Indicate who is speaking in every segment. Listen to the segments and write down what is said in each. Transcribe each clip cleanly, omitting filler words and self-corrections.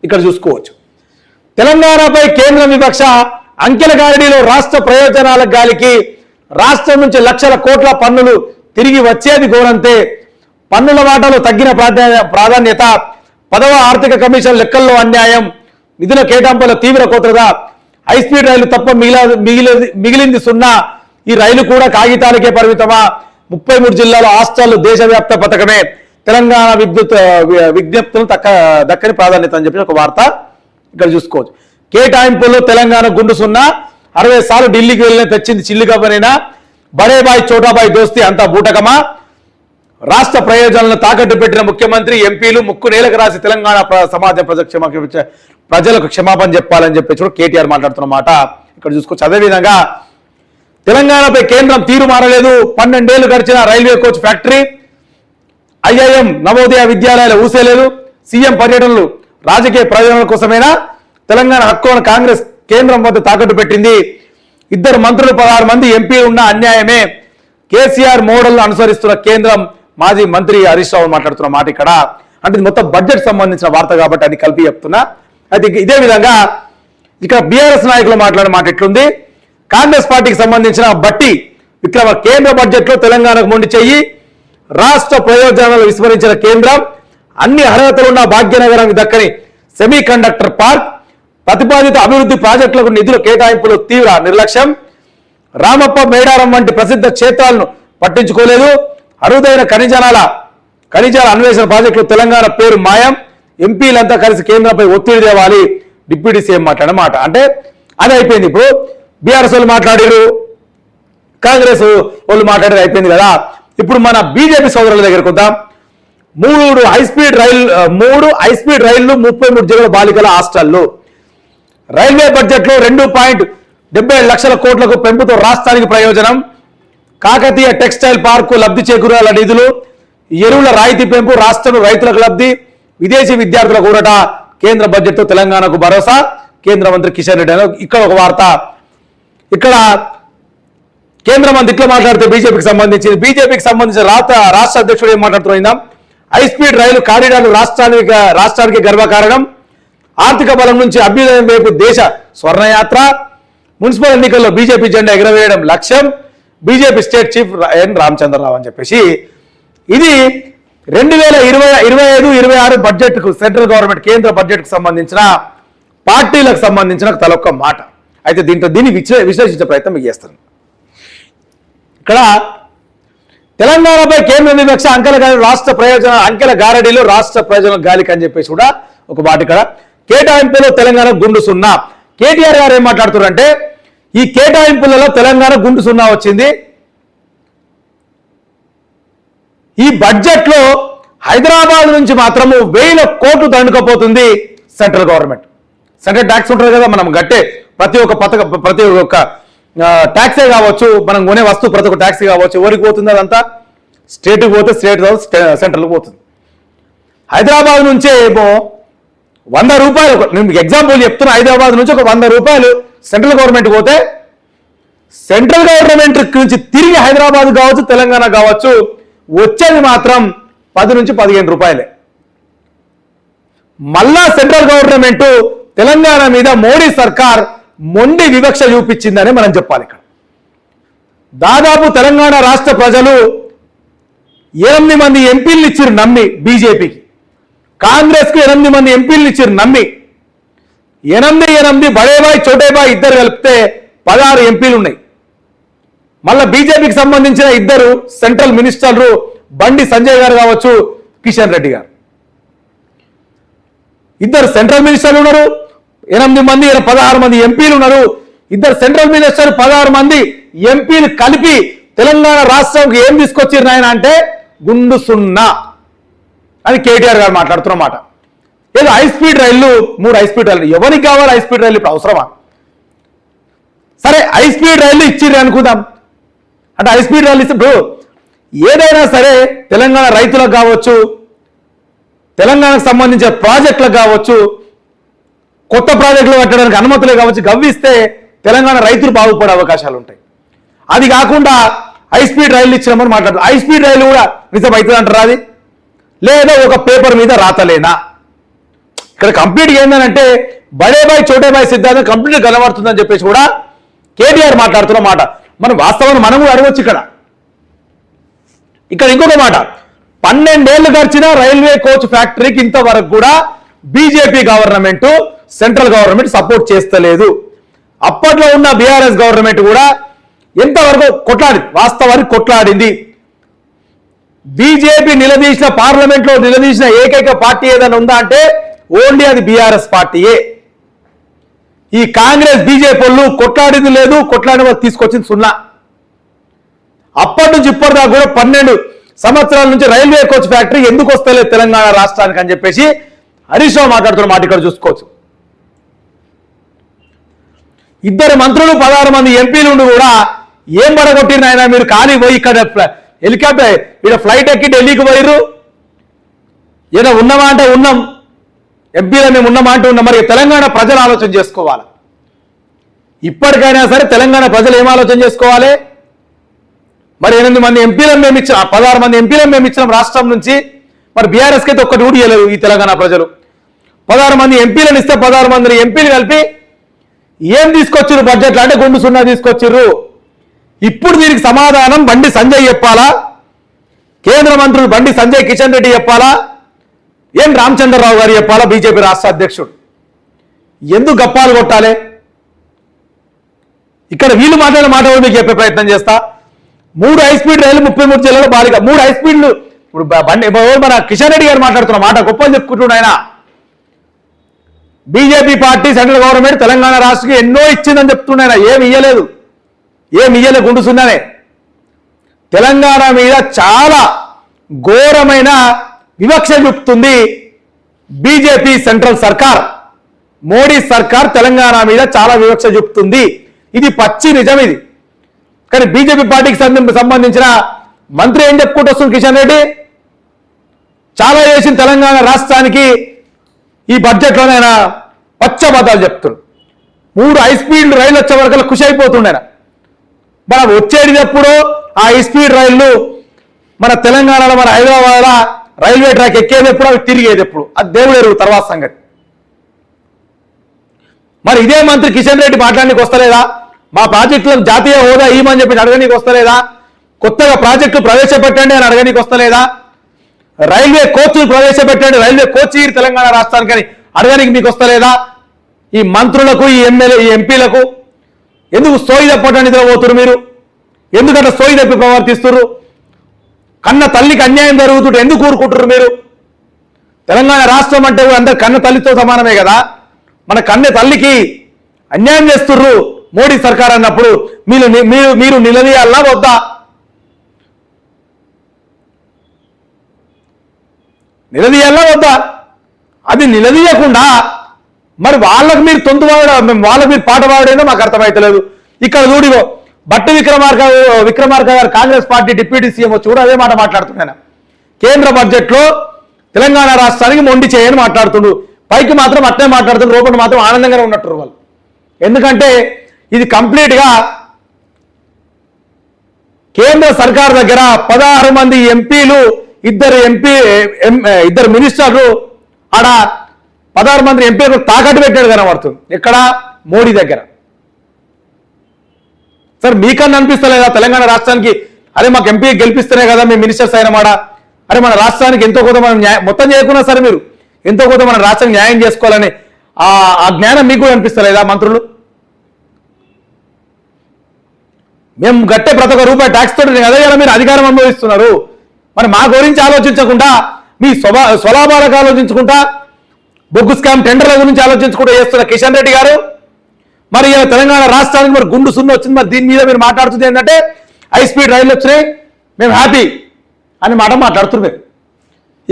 Speaker 1: ఇక్కడ చూసుకోవచ్చు. తెలంగాణపై కేంద్ర వివక్ష, అంకెల గారడీలో రాష్ట్ర ప్రయోజనాల గాలికి, రాష్ట్రం నుంచి లక్షల కోట్ల పన్నులు తిరిగి వచ్చేది ఘోరంతే, పన్నుల వాటాలో తగ్గిన ప్రాధాన్యత, 10వ ఆర్థిక కమిషన్ లెక్కల్లో అన్యాయం, నిధుల కేటాయింపుల తీవ్ర కోతగా, హైస్పీడ్ రైలు తప్ప మిగిలింది సున్నా, ఈ రైలు కూడా కాగితాలకే పరిమితమా, 33 జిల్లాల హాస్టళ్లు దేశవ్యాప్త పథకమే, తెలంగాణ విజ్ఞప్తులు దక్కని ప్రాధాన్యత అని చెప్పి ఒక వార్త ఇక్కడ చూసుకోవచ్చు. కేటాయింపుల్లో తెలంగాణ గుండు సున్నా, 60 సార్లు ఢిల్లీకి వెళ్ళిన తెచ్చింది చిల్లిగవ్వనైనా, బడేబాయ్ చోటాబాయ్ దోస్తి అంతా బూటకమా, రాష్ట్ర ప్రయోజనాలను తాకట్టు పెట్టిన ముఖ్యమంత్రి, ఎంపీలు ముక్కు నేలకు రాసి తెలంగాణ సమాజ ప్రజలకు క్షమాపణ చెప్పాలని చెప్పి కూడా కేటీఆర్ మాట్లాడుతున్న మాట ఇక్కడ చూసుకోవచ్చు. అదేవిధంగా తెలంగాణపై కేంద్రం తీరు మారలేదు, 12 ఏళ్లు గడిచిన railway coach factory, IIM Navodaya విద్యాలయాలు ఊసేలేదు, సీఎం పర్యటనలు రాజకీయ ప్రయోజనాల కోసమేనా, తెలంగాణ హక్కులను కాంగ్రెస్ కేంద్రం వద్ద తాకట్టు పెట్టింది, 2 మంత్రులు 16 మంది ఎంపీ ఉన్న అన్యాయమే, కేసీఆర్ మోడల్ అనుసరిస్తున్న కేంద్రం, మాజీ మంత్రి హరీష్ రావు మాట్లాడుతున్న మాట ఇక్కడ. అంటే మొత్తం బడ్జెట్ సంబంధించిన వార్త కాబట్టి అది కలిపి చెప్తున్నా. అయితే ఇదే విధంగా ఇక్కడ బీఆర్ఎస్ నాయకులు మాట్లాడిన మాట ఎట్లుంది, కాంగ్రెస్ పార్టీకి సంబంధించిన బట్టి విక్రమ కేంద్ర బడ్జెట్ లో తెలంగాణకు మొండి చెయ్యి, రాష్ట్ర ప్రయోజనాలు విస్మరించిన కేంద్రం, అన్ని అర్హతలున్న భాగ్యనగరానికి దక్కని సెమీ కండక్టర్ పార్క్, ప్రతిపాదిత అభివృద్ధి ప్రాజెక్టులకు నిధుల కేటాయింపులు తీవ్ర నిర్లక్ష్యం, రామప్ప మేడారం వంటి ప్రసిద్ధ క్షేత్రాలను పట్టించుకోలేదు, అరుదైన ఖనిజాల అన్వేషణ ప్రాజెక్టులు తెలంగాణ పేరు మాయం, ఎంపీలంతా కలిసి కేంద్రంపై ఒత్తిడి తేవాలి, డిప్యూటీ సీఎం మాట్లాడిన మాట. అంటే అది అయిపోయింది. ఇప్పుడు బీఆర్ఎస్ వాళ్ళు మాట్లాడారు, కాంగ్రెస్ వాళ్ళు మాట్లాడేది అయిపోయింది కదా. ఇప్పుడు మన బీజేపీ సోదరుల దగ్గరకు వద్దాం. 3 హైస్పీడ్ రైళ్లు 33 జిల్లాల బాలికల హాస్టళ్లు, రైల్వే బడ్జెట్ లో 2.77 లక్షల కోట్లకు పెంపుతో రాష్ట్రానికి ప్రయోజనం, కాకతీయ టెక్స్టైల్ పార్కు లబ్ధి చేకూరాల నిధులు, ఎరువుల రాయితీ పెంపు, రాష్ట్రం రైతులకు లబ్ధి, విదేశీ విద్యార్థులకు ఊరట, కేంద్ర బడ్జెట్ తో తెలంగాణకు భరోసా, కేంద్ర మంత్రి కిషన్ రెడ్డి అని ఇక్కడ ఒక వార్త. ఇక్కడ కేంద్ర మంత్రి ఇట్లా మాట్లాడితే బీజేపీకి సంబంధించిన రాష్ట్ర అధ్యక్షుడు ఏం మాట్లాడుతున్నాం, హైస్పీడ్ రైలు కారిడార్లు రాష్ట్రానికి గర్వకారణం, ఆర్థిక బలం నుంచి అభ్యుదయం వైపు దేశ స్వర్ణయాత్ర, మున్సిపల్ ఎన్నికల్లో బీజేపీ జెండా ఎగరవేయడం లక్ష్యం, బీజేపీ స్టేట్ చీఫ్ ఎన్ రామచంద్రరావు అని చెప్పేసి ఇది 2025-26 బడ్జెట్ కు సెంట్రల్ గవర్నమెంట్ కేంద్ర బడ్జెట్ కు సంబంధించిన పార్టీలకు సంబంధించిన తలొక్క మాట. అయితే దీన్ని విశ్లేషించే ప్రయత్నం మీకు చేస్తాను. ఇక్కడ తెలంగాణపై కేంద్ర వివక్ష, అంకెల గారడీలో రాష్ట్ర ప్రయోజనాల గాలికి అని చెప్పేసి కూడా ఒక మాట. ఇక్కడ కేటాయింపులో తెలంగాణ గుండు సున్నా. కేటీఆర్ గారు ఏం మాట్లాడుతున్నారంటే ఈ కేటాయింపులలో తెలంగాణ గుండు సున్నా వచ్చింది, ఈ బడ్జెట్ లో హైదరాబాద్ నుంచి మాత్రము 1000 కోట్లు దండుకపోతుంది సెంట్రల్ గవర్నమెంట్. సెంట్రల్ ట్యాక్స్ ఉంటుంది కదా, మనం గట్టే ప్రతి ఒక్క ట్యాక్సే కావచ్చు, మనం కొనే వస్తువు ప్రతి ఒక్క ట్యాక్సీ కావచ్చు, ఎవరికి పోతుంది అదంతా స్టేట్కి పోతే స్టేట్ సెంట్రల్కి పోతుంది. హైదరాబాద్ నుంచే ఏమో 100 రూపాయలు, నేను మీకు ఎగ్జాంపుల్ చెప్తున్నా, హైదరాబాద్ నుంచి ఒక 100 రూపాయలు సెంట్రల్ గవర్నమెంట్ పోతే సెంట్రల్ గవర్నమెంట్ నుంచి తిరిగి హైదరాబాద్ కావచ్చు తెలంగాణ కావచ్చు వచ్చేది మాత్రం 10 నుంచి 15 రూపాయలే. మళ్ళా సెంట్రల్ గవర్నమెంట్ తెలంగాణ మీద మోడీ సర్కార్ మొండి వివక్ష చూపించిందని మనం చెప్పాలి. ఇక్కడ దాదాపు తెలంగాణ రాష్ట్ర ప్రజలు 8 మంది ఎంపీలు ఇచ్చారు నమ్మి, బీజేపీకి కాంగ్రెస్ కు 8 మంది ఎంపీలు ఇచ్చారు నమ్మి, 8 బడేబాయ్ చోటేబాయ్ ఇద్దరు కలిపితే 16 ఎంపీలు ఉన్నాయి. మళ్ళా బీజేపీకి సంబంధించిన 2 సెంట్రల్ మినిస్టర్లు బండి సంజయ్ గారు కావచ్చు, కిషన్ రెడ్డి గారు, 2 సెంట్రల్ మినిస్టర్లు ఉన్నారు, 8 మంది 16 మంది ఎంపీలు ఉన్నారు. 2 సెంట్రల్ మినిస్టర్ 16 మంది ఎంపీలు కలిపి తెలంగాణ రాష్ట్రంకి ఏం తీసుకొచ్చారు నాయన అంటే గుండు సున్నా అని కేటీఆర్ గారు మాట్లాడుతున్నమాట. ఏదో హైస్పీడ్ రైళ్లు 3 హైస్పీడ్ రైళ్లు, ఎవరికి కావాలి హైస్పీడ్ రైళ్లు ఇప్పుడు అవసరమా? సరే హైస్పీడ్ రైళ్లు ఇచ్చిర్రు అనుకుందాం, అంటే హైస్పీడ్ రైలు ఇస్తే ఏదైనా సరే తెలంగాణ రైతులకు కావచ్చు, తెలంగాణకు సంబంధించిన ప్రాజెక్టులకు కావచ్చు, కొత్త ప్రాజెక్టులు కట్టడానికి అనుమతులే కావచ్చు, గవ్విస్తే తెలంగాణ రైతులు బాగుపడే అవకాశాలు ఉంటాయి. అది కాకుండా హైస్పీడ్ రైలు ఇచ్చినామని మాట్లాడుతుంది. హైస్పీడ్ రైలు కూడా నిజం అవుతుంది అంటారా? అది లేదా ఒక పేపర్ మీద రాతలేనా? ఇక్కడ కంప్లీట్ ఏంటంటే బడే బాయ్ చోటే బాయ్ సిద్ధాంతం కంప్లీట్ కనబడుతుందని చెప్పేసి కూడా కేటీఆర్ మాట్లాడుతున్న మాట. మనం వాస్తవాన్ని మనం కూడా అడగొచ్చు. ఇక్కడ ఇంకొక మాట, 12 ఏళ్లు గడిచిన రైల్వే కోచ్ ఫ్యాక్టరీకి ఇంతవరకు కూడా BJP government central government support చేస్తలేదు. అప్పట్లో ఉన్న బీఆర్ఎస్ గవర్నమెంట్ కూడా ఎంతవరకు కొట్లాడింది, వాస్తవానికి కొట్లాడింది. బీజేపీ నిలదీసిన పార్లమెంట్ లో నిలదీసిన ఏకైక పార్టీ ఏదైనా ఉందా అంటే ఓన్లీ అది బీఆర్ఎస్ పార్టీయే. ఈ కాంగ్రెస్ బీజేపీ వాళ్ళు కొట్లాడింది లేదు, కొట్లాడిన వాళ్ళు తీసుకొచ్చింది సున్నా. అప్పటి నుంచి ఇప్పటిదాకా కూడా 12 సంవత్సరాల నుంచి రైల్వే కోచ్ ఫ్యాక్టరీ ఎందుకు వస్తలేదు తెలంగాణ రాష్ట్రానికి అని చెప్పేసి హరీష్ రావు మాట్లాడుతున్న మాట ఇక్కడ చూసుకోవచ్చు. ఇద్దరు మంత్రులు 16 మంది ఎంపీలు కూడా ఏం పడగొట్టిన ఆయన మీరు ఖాళీ పోయి ఇక్కడ హెలికాప్టర్ ఇక్కడ ఫ్లైట్ ఎక్కి ఢిల్లీకి పోయిర్రు. ఏదో ఉన్నామా అంటే ఉన్నాం, ఎంపీలో మేము ఉన్నామా అంటే ఉన్నాం. మరి తెలంగాణ ప్రజలు ఆలోచన చేసుకోవాలి. ఇప్పటికైనా సరే తెలంగాణ ప్రజలు ఏం ఆలోచన చేసుకోవాలి? మరి 8 మంది ఎంపీలను మేము ఇచ్చాం, 16 మంది ఎంపీలను మేము ఇచ్చినాం రాష్ట్రం నుంచి. మరి బీఆర్ఎస్కి అయితే ఒక్కటి కూడా ఇవ్వలేదు ఈ తెలంగాణ ప్రజలు. 16 మంది ఎంపీలను ఇస్తే 16 మంది ఎంపీలు కలిపి ఏం తీసుకొచ్చిర్రు బడ్జెట్లో అంటే గుండు సున్నా తీసుకొచ్చిర్రు. ఇప్పుడు దీనికి సమాధానం బండి సంజయ్ చెప్పాలా, కేంద్ర మంత్రులు బండి సంజయ్ కిషన్ రెడ్డి చెప్పాలా, ఏం రామచంద్రరావు గారు చెప్పాలా, బీజేపీ రాష్ట్ర అధ్యక్షుడు? ఎందుకు గప్పాలు కొట్టాలి? ఇక్కడ వీళ్ళు మాట్లాడిన మాట మీకు చెప్పే ప్రయత్నం చేస్తా. 3 హై స్పీడ్ రైలు 33 జిల్లాలో బాలిక 3 హై స్పీడ్లు. ఇప్పుడు బండి మన కిషన్ రెడ్డి గారు మాట్లాడుతున్న మాట గొప్పలు చెప్పుకుంటున్నాడు ఆయన. BJP party central government Telangana రాష్ట్రానికి ఎన్నో ఇచ్చిందని చెప్తున్నాయన. ఏమి ఇయ్యలే గుండు సున్నానే. తెలంగాణ మీద చాలా ఘోరమైన వివక్ష చూపుతుంది బీజేపీ సెంట్రల్ సర్కార్. మోడీ సర్కార్ తెలంగాణ మీద చాలా వివక్ష చూపుతుంది. ఇది పచ్చి నిజం ఇది. కానీ బీజేపీ పార్టీకి సంబంధించిన మంత్రి ఏం చెప్పుకుంటూ వస్తుంది కిషన్ రెడ్డి? చాలా చేసిన తెలంగాణ రాష్ట్రానికి ఈ బడ్జెట్లోనే ఆయన పచ్చబద్దాలు చెప్తున్నాడు. 3 హై స్పీడ్ రైలు వచ్చే వరకు ఖుషి అయిపోతుండే. మనం వచ్చేది ఎప్పుడు ఆ హై స్పీడ్ రైళ్లు మన తెలంగాణలో మన హైదరాబాద్లో రైల్వే ట్రాక్ ఎక్కేది ఎప్పుడు, అవి తిరిగేది ఎప్పుడు, అది దేవుడు ఎరుగు తర్వాత సంగతి. మరి ఇదే మంత్రి కిషన్ రెడ్డి మాట్లాడడానికి వస్తలేదా? మా ప్రాజెక్టులకు జాతీయ హోదా ఇవ్వమని చెప్పి అడగనీకి వస్తలేదా? కొత్తగా ప్రాజెక్టులు ప్రవేశపెట్టండి అని అడగనీకి వస్తలేదా? రైల్వే కోచ్లు ప్రవేశపెట్టండి, రైల్వే కోచ్ తెలంగాణ రాష్ట్రానికి అని అడగనీకి మీకు వస్తలేదా? ఈ మంత్రులకు, ఈ ఎమ్మెల్యే, ఈ ఎంపీలకు ఎందుకు సోయి తప్పటని నిద్రపోతున్నారు మీరు? ఎందుకంటే సోయి తప్పి ప్రవర్తిస్తున్నారు? కన్న తల్లికి అన్యాయం జరుగుతుంటే ఎందుకు ఊరుకుంటున్నారు మీరు? తెలంగాణ రాష్ట్రం అంటే అందరు కన్న తల్లితో సమానమే కదా. మన కన్న తల్లికి అన్యాయం చేస్తుర్రు మోడీ సర్కార్ అన్నప్పుడు మీరు నిలదీయాలా వద్దా? నిలదీయాలా వద్దా? అది నిలదీయకుండా మరి వాళ్ళకు మీరు వాళ్ళకు మీరు పాట పాడేదో మాకు అర్థమైతలేదు. ఇక్కడ చూడిగో బట్టి విక్రమార్క గారు కాంగ్రెస్ పార్టీ డిప్యూటీ సీఎం వచ్చి కూడా అదే మాట మాట్లాడుతున్నాను. కేంద్ర బడ్జెట్లో తెలంగాణ రాష్ట్రానికి మొండి చేయని మాట్లాడుతుండు. పైకి మాత్రం అట్నే మాట్లాడుతుండ్రు, లోపల మాత్రం ఆనందంగానే ఉన్నట్టు వాళ్ళు. ఎందుకంటే ఇది కంప్లీట్గా కేంద్ర సర్కార్ దగ్గర 16 మంది ఎంపీలు, ఇద్దరు మినిస్టర్లు ఆడ 16 మంది ఎంపీలు తాకట్టు పెట్టాడు కనబడుతుంది. ఎక్కడ? మోడీ దగ్గర. సార్ మీకన్నా అనిపిస్తలేదా తెలంగాణ రాష్ట్రానికి అరే మాకు ఎంపీ గెలిపిస్తేనే కదా మేము మినిస్టర్స్ అయిన మాట, అరే మన రాష్ట్రానికి ఎంతో కొంత మనం మొత్తం చేయకున్నా సరే మీరు ఎంతో కొంత మన రాష్ట్రానికి న్యాయం చేసుకోవాలని ఆ జ్ఞానం మీకు కూడా అనిపిస్తలేదా మంత్రులు? మేము గట్టే ప్రతి ఒక్క రూపాయి ట్యాక్స్ తోటి అదే కదా మీరు అధికారం అనుభవిస్తున్నారు. మరి మా గురించి ఆలోచించకుండా, మీ స్వలాభాలకు ఆలోచించుకుంటా, బొగ్గు స్కామ్ టెండర్ల గురించి ఆలోచించుకుంటూ చేస్తున్న కిషన్ రెడ్డి గారు మరి తెలంగాణ రాష్ట్రానికి మరి గుండు సున్న వచ్చింది. మరి దీని మీద మీరు మాట్లాడుతుంది ఏంటంటే హై స్పీడ్ రైళ్లు వచ్చినాయి మేము హ్యాపీ అని మాట్లాడుతున్నారు.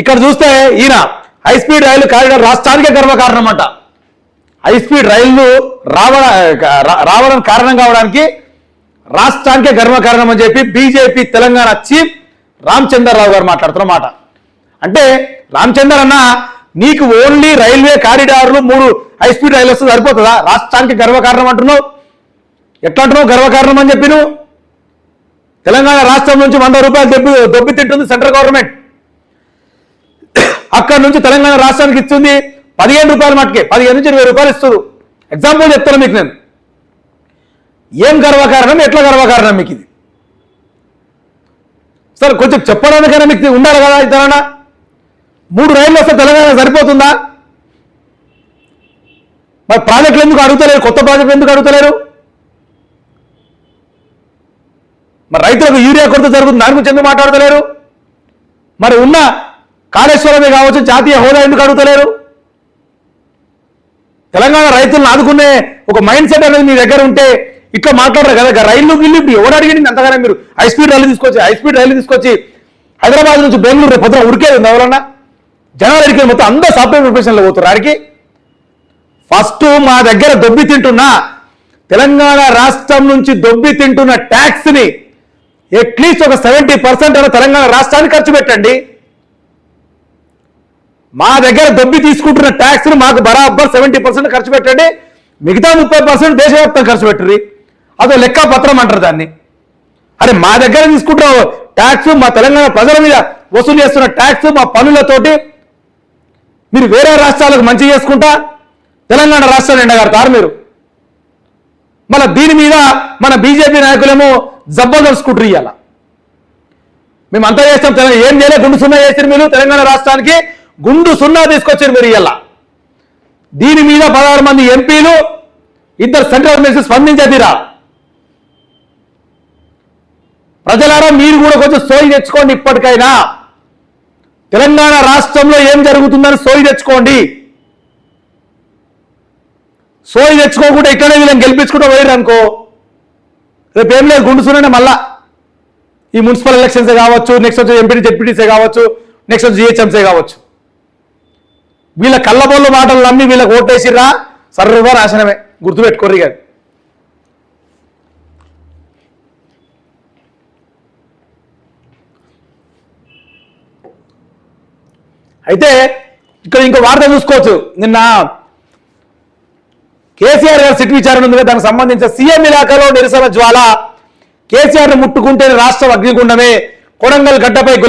Speaker 1: ఇక్కడ చూస్తే ఈయన హై స్పీడ్ రైలు కారిడార్ రాష్ట్రానికే గర్వకారణం అంట. హై స్పీడ్ రైళ్లు రావడం కారణం కావడానికి రాష్ట్రానికే గర్వకారణం అని చెప్పి బీజేపీ తెలంగాణ చీఫ్ రామచంద్రరావు గారు మాట్లాడుతున్న మాట. అంటే రామచంద్ర అన్న నీకు ఓన్లీ రైల్వే కారిడార్లు 3 హై స్పీడ్ రైలు వస్తే సరిపోతుందా? రాష్ట్రానికి గర్వకారణం అంటున్నావు. ఎట్లా అంటున్నావు గర్వకారణం అని చెప్పి? నువ్వు తెలంగాణ రాష్ట్రం నుంచి 100 రూపాయలు దొబ్బి తింటుంది సెంట్రల్ గవర్నమెంట్. అక్కడి నుంచి తెలంగాణ రాష్ట్రానికి ఇస్తుంది రూపాయల మట్టుకే 15 నుంచి 20 రూపాయలు ఇస్తారు. ఎగ్జాంపుల్ చెప్తాను మీకు నేను. ఏం గర్వకారణం, ఎట్లా గర్వకారణం మీకు ఇది? సార్ కొంచెం చెప్పడానికైనా మీకు ఉండాలి కదా. ఇతరన్నా 3 రైళ్ళు వస్తే తెలంగాణ సరిపోతుందా? మరి ప్రాజెక్టులు ఎందుకు అడుగుతలేరు? కొత్త ప్రాజెక్టులు ఎందుకు అడుగుతలేరు? మరి రైతులకు యూరియా కొరత జరుగుతుంది, దాని గురించి ఎందుకు మాట్లాడతలేరు? మరి ఉన్న కాళేశ్వరమే కావచ్చు, జాతీయ హోదా ఎందుకు అడుగుతలేరు? తెలంగాణ రైతులను ఆదుకునే ఒక మైండ్ సెట్ అనేది మీ దగ్గర ఉంటే ఇట్లా మాట్లాడరు కదా. రైలు గిల్లు ఇప్పుడు ఎవరు అడిగింది అంతగానే? మీరు హై స్పీడ్ రైలు తీసుకొచ్చి హైదరాబాద్ నుంచి బెంగళూరు రేపు పొద్దున ఉరికేది ఉంది ఎవరన్నా? జనాలు అడిగేది మొత్తం అందరూ సాఫ్ట్వేర్ ప్రొఫెషన్లో పోతారు. ఆడికి ఫస్ట్ మా దగ్గర దొబ్బి తింటున్న తెలంగాణ రాష్ట్రం నుంచి దొబ్బి తింటున్న ట్యాక్స్ని అట్లీస్ట్ ఒక 70% అయినా తెలంగాణ రాష్ట్రానికి ఖర్చు పెట్టండి. మా దగ్గర దొబ్బి తీసుకుంటున్న ట్యాక్స్ని మాకు బరాబర్ 70% ఖర్చు పెట్టండి. మిగతా 30% దేశవ్యాప్తంగా ఖర్చు పెట్టండి. అదో లెక్క పత్రం అంటారు దాన్ని. అరే మా దగ్గర తీసుకుంటున్న ట్యాక్స్, మా తెలంగాణ ప్రజల మీద వసూలు చేస్తున్న ట్యాక్స్, మా పన్నులతోటి మీరు వేరే రాష్ట్రాలకు మంచి చేసుకుంటా తెలంగాణ రాష్ట్రాన్ని ఎండగడతారు మీరు. మళ్ళీ దీని మీద మన బీజేపీ నాయకులేమో జబ్బదలుచుకుంటారు. ఇవాళ మేము అంతా చేస్తాం, తెలంగాణ ఏం చేయలే, గుండు సున్నా చేసారు మీరు. తెలంగాణ రాష్ట్రానికి గుండు సున్నా తీసుకొచ్చారు మీరు. ఇవాళ దీని మీద 16 మంది ఎంపీలు, 2 సెంట్రల్ మినిస్టర్స్ స్పందించేదిరా. ప్రజలారా మీరు కూడా కొంచెం సోయి తెచ్చుకోండి. ఇప్పటికైనా తెలంగాణ రాష్ట్రంలో ఏం జరుగుతుందని సోయి తెచ్చుకోండి. సోయి తెచ్చుకోకుండా ఇక్కడే వీళ్ళని గెలిపించుకుంటూ పోయారు అనుకో, రేపు ఏం లేదు గుండు సున్నానే. మళ్ళా ఈ మున్సిపల్ ఎలక్షన్సే కావచ్చు, నెక్స్ట్ వచ్చి ఎంపీ జెడ్పీటీసే కావచ్చు, నెక్స్ట్ వచ్చి జిహెచ్ఎంసే కావచ్చు. వీళ్ళ కళ్ళబొల్ల మాటలు నమ్మి వీళ్ళకి ఓటేసిర్రా, సర్వ నాశనమే. గుర్తుపెట్టుకోర్రి గారు. అయితే ఇక్కడ ఇంకో వార్త చూసుకోవచ్చు. నిన్న కేసీఆర్ గారు సిట్ విచారణ ఉంది కదా, దానికి సంబంధించిన సీఎం ఇలాకాలో నిరసన జ్వాల. కేసీఆర్ ను ముట్టుకుంటే రాష్ట్రం అగ్నిగుండమే. కొడంగల్ గడ్డపై గులాబీ